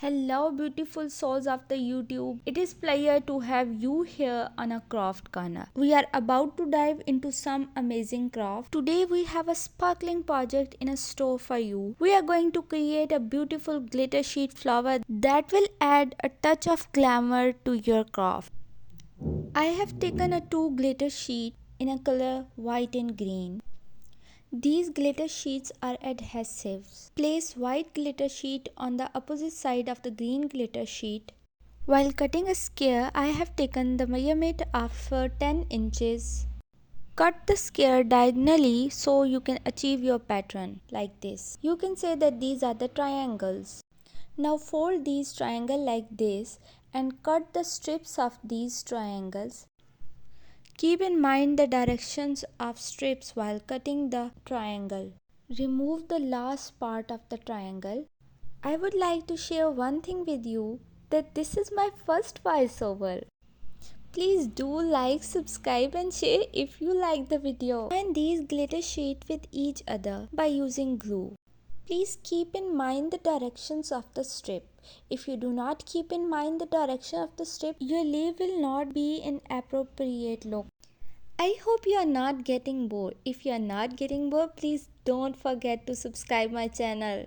Hello beautiful souls of the YouTube. It is pleasure to have you here on a craft corner. We are about to dive into some amazing craft. Today we have a sparkling project in a store for you. We are going to create a beautiful glitter sheet flower that will add a touch of glamour to your craft. I have taken a two glitter sheet in a color white and green. These glitter sheets are adhesives. Place white glitter sheet on the opposite side of the green glitter sheet. While cutting a square, I have taken the measurement of 10 inches. Cut the square diagonally so you can achieve your pattern like this. You can say that these are the triangles. Now fold these triangles like this and cut the strips of these triangles. Keep in mind the directions of strips while cutting the triangle. Remove the last part of the triangle. I would like to share one thing with you that this is my first voiceover. Please do like, subscribe and share if you like the video. Join these glitter sheets with each other by using glue. Please keep in mind the directions of the strip. If you do not keep in mind the direction of the strip, your leaf will not be in appropriate look. I hope you are not getting bored. If you are not getting bored, please don't forget to subscribe my channel.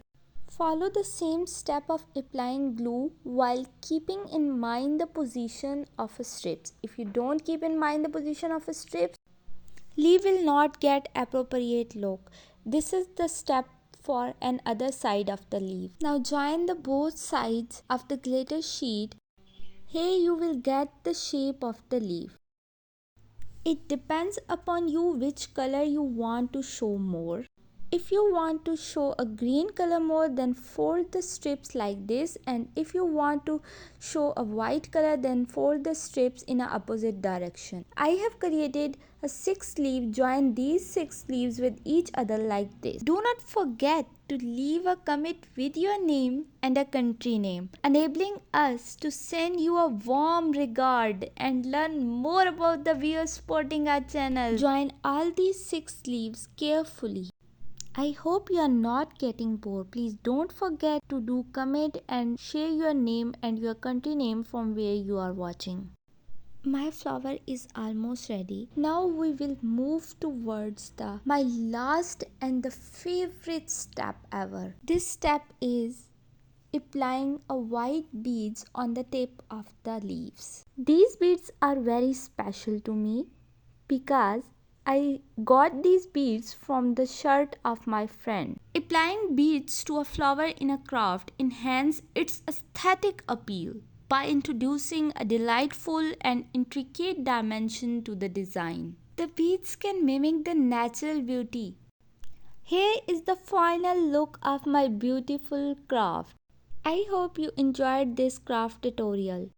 Follow the same step of applying glue while keeping in mind the position of a strips. If you don't keep in mind the position of a strips, leaf will not get appropriate look. This is the step for another side of the leaf. Now join the both sides of the glitter sheet. Here you will get the shape of the leaf. It depends upon you which color you want to show more. If you want to show a green color more, then fold the strips like this, and if you want to show a white color, then fold the strips in a opposite direction. I have created a 6 leaf. Join these 6 leaves with each other like this. Do not forget to leave a comment with your name and a country name, enabling us to send you a warm regard and learn more about the viewers supporting our channel. Join all these 6 leaves carefully. I hope you are not getting bored. Please don't forget to do comment and share your name and your country name from where you are watching. My flower is almost ready. Now we will move towards my last and the favorite step ever. This step is applying a white beads on the tip of the leaves. These beads are very special to me because I got these beads from the shirt of my friend. Applying beads to a flower in a craft enhances its aesthetic appeal by introducing a delightful and intricate dimension to the design. The beads can mimic the natural beauty. Here is the final look of my beautiful craft. I hope you enjoyed this craft tutorial.